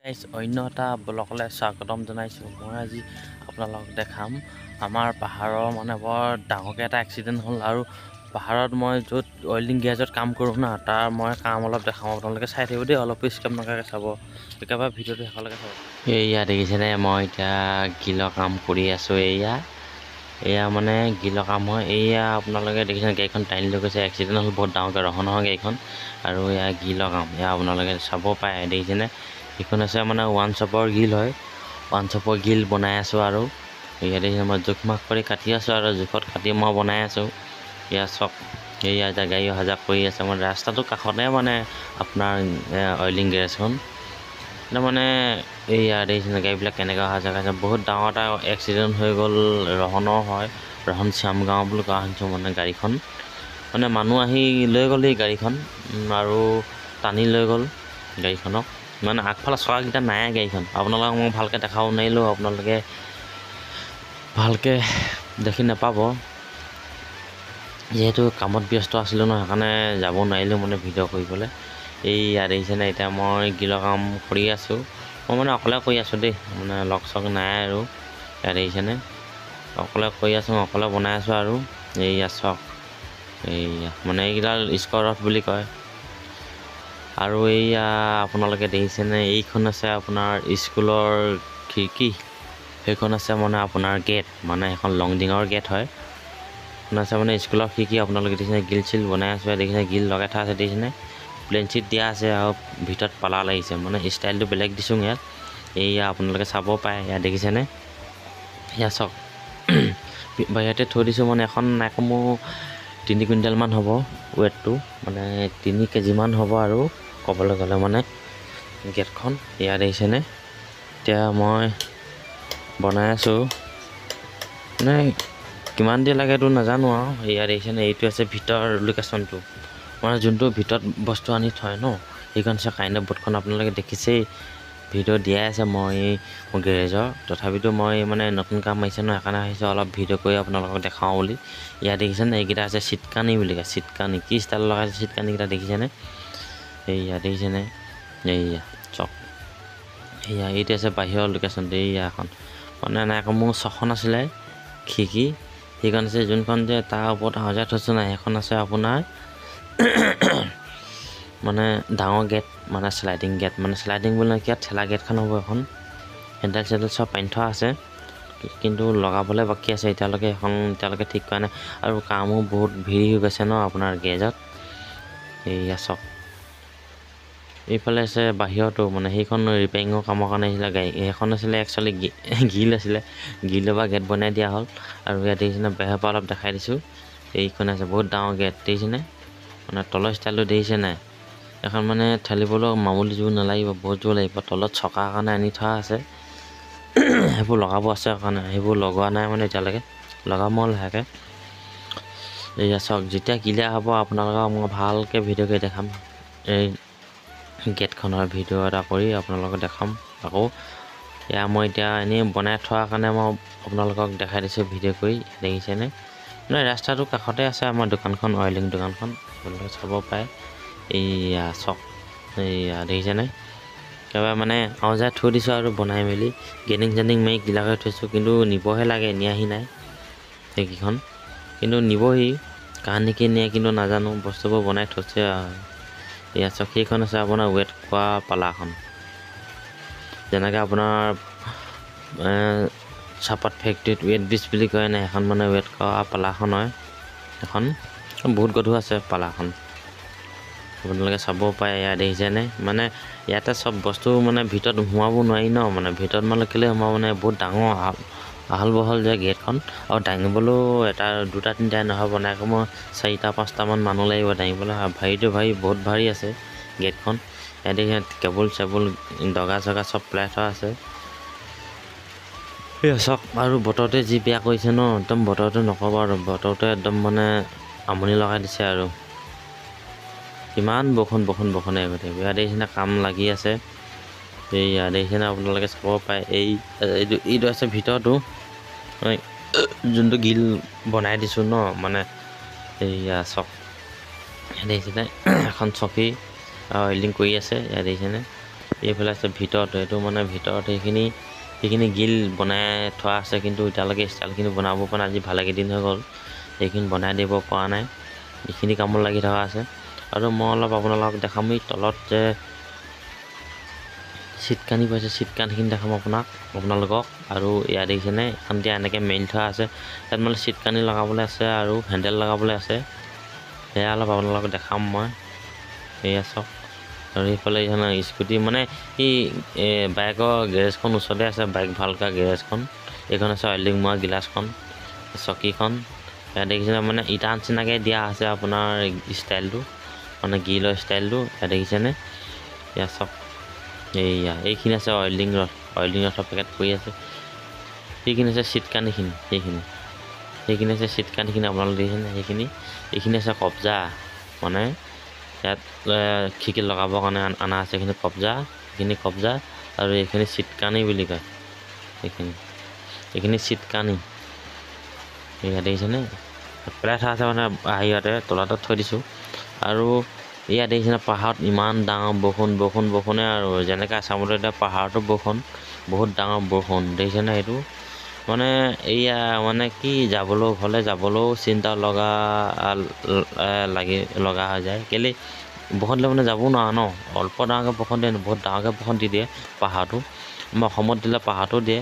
অন্য এটা ব্লগলৈ স্বাগতম জনাইছোঁ। মই আজি আপোনালোকক দেখাম আমাৰ পাহাৰৰ মানে বৰ ডাঙৰকৈ এটা এক্সিডেণ্ট হ'ল আৰু পাহাৰত মই য'ত অইলিং গেৰেজত কাম কৰোঁ না তাৰ মই কাম অলপ দেখাম। আপোনালোকে চাই থাকিব দেই, অলপ স্কিপ নকৰাকৈ চাব, একেবাৰে ভিডিঅ'টো শেষলৈকে চাব। এয়া দেখিছেনে, মই এতিয়া গিলৰ কাম কৰি আছোঁ। এয়া মানে গিলৰ কাম হয়। এয়া আপোনালোকে দেখিছেনে, গাড়ীখন টানি লৈ গৈছে, এক্সিডেণ্ট হ'ল বহুত ডাঙৰকৈ, নহয় গাড়ীখন। আৰু এয়া গিলৰ কাম, এয়া আপোনালোকে চাব পাৰে। দেখিছেনে, এইখন আছে মানে ওৱান শ্বপৰ গিল হয়। ওৱান শ্বপৰ গিল বনাই আছোঁ আৰু ইয়াতে মই জোখ মাখ কৰি কাটি আছোঁ আৰু জোখত কাটি মই বনাই আছোঁ। এয়া চক, এয়া এতিয়া গাড়ী অহা যোৱা কৰি আছে। মানে ৰাস্তাটোৰ কাষতে মানে আপোনাৰ অইলিং গেৰেজখন মানে এয়া দেখিছেনে, গাড়ীবিলাক কেনেকৈ অহা যোৱা কৰিছে। বহুত ডাঙৰ এটা এক্সিডেণ্ট হৈ গ'ল। ৰহনৰ হয়, ৰহন শ্যামগাঁও বুলি কোৱা শুনিছোঁ। মানে গাড়ীখন মানে মানুহ আহি লৈ গ'ল এই গাড়ীখন আৰু টানি লৈ গ'ল গাড়ীখনক। মানে আগফালে চকাকেইটা নাই গাড়ীখন। আপোনালোকক মই ভালকৈ দেখাব নোৱাৰিলোঁ, আপোনালোকে ভালকৈ দেখি নাপাব, যিহেতু কামত ব্যস্ত আছিলোঁ ন, সেইকাৰণে যাব নোৱাৰিলোঁ মানে ভিডিঅ' কৰিবলৈ। এয়া দেখিছেনে, এতিয়া মই গিলৰ কাম কৰি আছোঁ। মই মানে অকলে কৰি আছোঁ দেই, মানে লগ চগ নাই আৰু। এয়া দেখিছেনে, অকলে কৰি আছোঁ, অকলে বনাই আছোঁ আৰু এইয়া চক, এইয়া মানে এইকেইডাল স্কৰ ৰড বুলি কয়। আৰু এইয়া আপোনালোকে দেখিছেনে, এইখন আছে আপোনাৰ স্কুলৰ খিৰিকী, সেইখন আছে মানে আপোনাৰ গেট, মানে এখন লংডিঙৰ গেট হয়। সেইখন আছে মানে স্কুলৰ খিৰিকী। আপোনালোকে দেখিছেনে, গিল চিল বনাই আছোঁ। দেখিছেনে, গিল লগাই থোৱা আছে। দেখিছেনে, প্লেন চিট দিয়া আছে আৰু ভিতৰত পালা লাগিছে, মানে ষ্টাইলটো বেলেগ দিছোঁ ইয়াত। এইয়া আপোনালোকে চাব পাৰে, ইয়াত দেখিছেনে, এয়া চক বাহিৰতে থৈ দিছোঁ। মানে এখন নাইকমেও 3 কুইণ্টেলমান হ'ব ৱেটটো, মানে 3 কেজিমান হ'ব আৰু ক'বলৈ গ'লে মানে গেটখন। এয়া দেখিছেনে, এতিয়া মই বনাই আছোঁ, মানে কিমান দেৰি লাগেতো নাজানো আৰু। এয়া দেখিছেনে, এইটো আছে ভিতৰ লোকেশ্যনটো, মানে যোনটো ভিতৰত বস্তু আনি থয় ন, সেইখন আছে কাৰেণ্টৰ বৰ্ডখন। আপোনালোকে দেখিছেই, ভিডিঅ' দিয়াই আছে মই মোৰ গেৰেজৰ। তথাপিতো মই মানে নতুন কাম আহিছে ন, সেইকাৰণে আহিছোঁ অলপ ভিডিঅ' কৰি আপোনালোকক দেখাওঁ বুলি। ইয়াত দেখিছেনে, এইকেইটা আছে চিটকানি বুলি কয়। চিটকানি কি ষ্টাইল লগাইছে চিটকানিকেইটা দেখিছেনে। এইয়া দেখিছেনে, এইয়া চক, এইয়া এইটো আছে বাহিৰৰ লোকেশ্যনটো। এইয়া এখন মানে নাইকমেও 6খন আছিলে খিৰিকী, সেইখন আছে যোনখন যে তাৰ ওপৰত সজাই থৈছোঁ নাই, সেইখন আছে আপোনাৰ মানে ডাঙৰ গেট, মানে শ্লাইডিং গেট, মানে শ্লাইডিং বুলি নহয়, ইয়াত ঠেলা গেটখন হ'ব এখন। হেণ্ডেল চেণ্ডেল চব পানি থোৱা আছে, কিন্তু লগাবলৈ বাকী আছে এতিয়ালৈকে। এখন এতিয়ালৈকে ঠিক কৰা নাই আৰু কামো বহুত ভিৰ হৈ গৈছে ন আপোনাৰ গেৰেজত। এইয়া চক, এইফালে আছে বাহিৰতো, মানে সেইখন ৰিপেয়াৰিঙৰ কামৰ কাৰণে আহিছিলে গাড়ী। সেইখন আছিলে একচুৱেলি গিল আছিলে, গিলৰ পৰা গেট বনাই দিয়া হ'ল। আৰু ইয়াত দেখিছেনে, বাহিৰৰ পৰা অলপ দেখাই দিছোঁ। এইখন আছে বহুত ডাঙৰ গেট, দেখিছেনে, মানে তলৰ ষ্টাইলটো দেখিছে নাই। এখন মানে ঠেলিবলৈ মামুলি জোৰ নালাগিব, বহুত জোৰ লাগিব। তলত চকাৰ কাৰণে আনি থোৱা আছে, সেইবোৰ লগাব আছে কাৰণে, সেইবোৰ লগোৱা নাই মানে এতিয়ালৈকে, লগাম মই লাহেকৈ। এইয়া চক, যেতিয়া ক্লিয়াৰ হ'ব আপোনালোকক মই ভালকৈ ভিডিঅ' কৰি দেখাম। এই গেটখনৰ ভিডিঅ' এটা কৰি আপোনালোকক দেখাম আকৌ। এয়া মই এতিয়া এনেই বনাই থোৱাৰ কাৰণে মই আপোনালোকক দেখাই দিছোঁ ভিডিঅ' কৰি। দেখিছেনে, মানে ৰাস্তাটোৰ কাষতে আছে আমাৰ দোকানখন, অইলিং দোকানখন, আপোনালোকে চাব পাৰে। এইয়া চক, এইয়া দেখিছেনে, একেবাৰে মানে আওজাই থৈ দিছোঁ আৰু বনাই মেলি গেডিং চেডিং মাৰি গিলা কৰি থৈছোঁ। কিন্তু নিবহে লাগে, নিয়াহি নাই সেইকেইখন, কিন্তু নিবহি, কাহানিকৈ নিয়ে কিন্তু নাজানো, বস্তুবোৰ বনাই থৈছে আৰু। এয়া চক, সেইখন আছে আপোনাৰ ৱেট কৰা পালাখন, যেনেকৈ আপোনাৰ চাহপাত ফেক্টৰীত ৱেট ব্ৰিজ বুলি কয় নাই, সেইখন মানে ৱেট কৰা পালাখন হয়। এখন বহুত গধুৰ আছে পালাখন, আপোনালোকে চাব পাৰে। এয়া দেখিছেনে, মানে ইয়াতে চব বস্তু মানে ভিতৰত সোমাব নোৱাৰি ন, মানে ভিতৰত মানে কেলৈ সোমাব মানে বহুত ডাঙৰ আহল বহল যে গেটখন, আৰু দাঙিবলৈও এটা দুটা তিনিটাই নহ'ব, নাইকমেও 4-5টামান মানুহ লাগিব দাঙিবলৈ। ভাৰীটো ভাৰী, বহুত ভাৰী আছে গেটখন। ইয়াত দেখিছে কেবুল চেবুল দগা চগা চব পেলাই থোৱা আছে। এই চক, আৰু বতৰতে যি বেয়া কৰিছে ন, একদম বতৰটো নক'ব আৰু, বতৰটো একদম মানে আমনি লগাই দিছে আৰু। কিমান বৰষুণে আগতে। ইয়াত দেখিছেনে, কাম লাগি আছে। এইয়া দেখিছেনে, আপোনালোকে চাব পাৰে। এইটো আছে ভিতৰতো, যোনটো গিল বনাই দিছোঁ ন, মানে এইয়া চক, দেখিছেনে, এখন চকী অইলিং কৰি আছে। ইয়াত দেখিছেনে, এইফালে আছে ভিতৰত, এইটো মানে ভিতৰত সেইখিনি গিল বনাই থোৱা আছে, কিন্তু এতিয়ালৈকে ষ্টাইলখিনি বনাব পৰা নাই। আজি ভালেকেইদিন হৈ গ'ল সেইখিনি বনাই দিব পৰা নাই, এইখিনি কামত লাগি থকা আছে। আৰু মই অলপ আপোনালোকক দেখাম, এই তলত যে চিট কানি পাইছে, চিট কানিখিনি দেখাম আপোনালোকক। আৰু ইয়াত দেখিছেনে এখন এতিয়া এনেকৈ মেলি থোৱা আছে, তাত মানে চিট কানি লগাবলৈ আছে আৰু হেণ্ডেল লগাবলৈ আছে, সেয়া অলপ আপোনালোকক দেখাম মই। সেয়া চাওক। আৰু এইফালে এইখন স্কুটি, মানে এই বাইকৰ গেৰেজখন ওচৰতে আছে, বাইক ভাল কৰা গেৰেজখন। এইখন আছে অইলিং মৰা গিলাচখন, চকীখন। ইয়াত দেখিছেনে মানে ইটা নিচিনাকৈ দিয়া আছে আপোনাৰ ষ্টাইলটো, মানে গ্ৰিলৰ ষ্টাইলটো। ইয়াত দেখিছেনে, ইয়াত চাওক। এইখিনি আছে অইলিং ৰথৰ পেকেট পৰি আছে। সেইখিনি আছে চিট কানিখিনি, সেইখিনি আছে চিট কানিখিনি আপোনালোকে দেখিছেনে। এইখিনি আছে কব্জা, মানে ইয়াত খিৰিকীত লগাবৰ কাৰণে অনা আছে। এইখিনি কব্জা আৰু এইখিনি চিট কানি বুলি কয়। এইখিনি চিট কানি, ইয়াত দেখিছেনে পেলাই থোৱা আছে, মানে হেৰিয়তে তলাতে থৈ দিছোঁ। আৰু ইয়াত দেখিছেনে পাহাৰত ইমান ডাঙৰ বৰষুণে আৰু যেনেকৈ আছামতে এতিয়া পাহাৰতো বৰষুণ, বহুত ডাঙৰ বৰষুণ দেখিছেনে। এইটো মানে এয়া মানে কি ঘৰলৈ যাবলৈও চিন্তা লগা হৈ যায়। কেলৈ বৰষুণ দিলে মানে যাব নোৱাৰা ন, অল্প ডাঙৰকৈ বৰষুণ দিয়ে, বহুত ডাঙৰকৈ বৰষুণ দি দিয়ে পাহাৰটো। আমাৰ অসমত দিলে পাহাৰটো দিয়ে।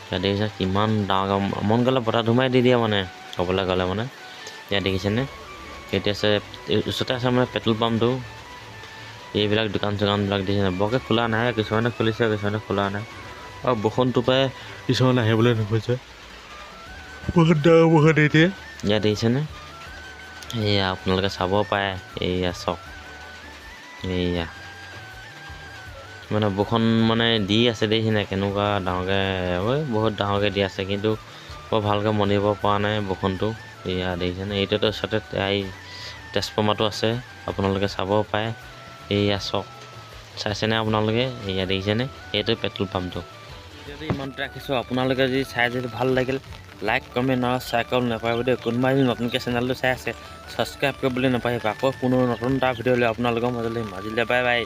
ইয়াত দেখিছে কিমান ডাঙৰকৈ মন গ'লে বতাহ ধুমাই দি দিয়ে, মানে ক'বলৈ গ'লে মানে। ইয়াত দেখিছেনে এতিয়া আছে ওচৰতে আছে মানে পেট্ৰল পাম্পটো। এইবিলাক দোকান চোকানবিলাক দেখিছেনে, বৰকৈ খোলা নাই, কিছুমানে খুলিছে কিছুমানে খোলা নাই। আৰু বৰষুণটো পাই কিছুমানে আহিবলৈ নোখোজে, বহুত ডাঙৰ বৰষুণ দি দিয়ে। ইয়াত দেখিছেনে, এয়া আপোনালোকে চাব পাৰে, এয়া চাওক। এয়া মানে বৰষুণ মানে দি আছে দেখিছেনে, কেনেকুৱা ডাঙৰকৈ, বহুত ডাঙৰকৈ দি আছে, কিন্তু বৰ ভালকৈ মনিব পৰা নাই বৰষুণটো। এয়া দেখিছেনে, এইটোতো ওচৰতে ট্ৰেন্সফৰ্মাৰটো আছে, আপোনালোকে চাব পাৰে। এয়া চাওক, চাইছেনে আপোনালোকে, এয়া দেখিছেনে, এইটো পেট্ৰল পাম্পটো। যদি ইমানতে ৰাখিছোঁ, আপোনালোকে যদি চাই যদি ভাল লাগিল, লাইক কমেণ্ট আৰু শ্বেয়াৰ কৰিব নাপাহৰিব দেই। কোনোবাই যদি নতুনকৈ চেনেলটো চাই আছে, ছাবস্ক্ৰাইব কৰিবলৈ নাপাহৰিব। আকৌ কোনো নতুন এটা ভিডিঅ' লৈ আপোনালোকৰ মাজলৈ বাই বাই।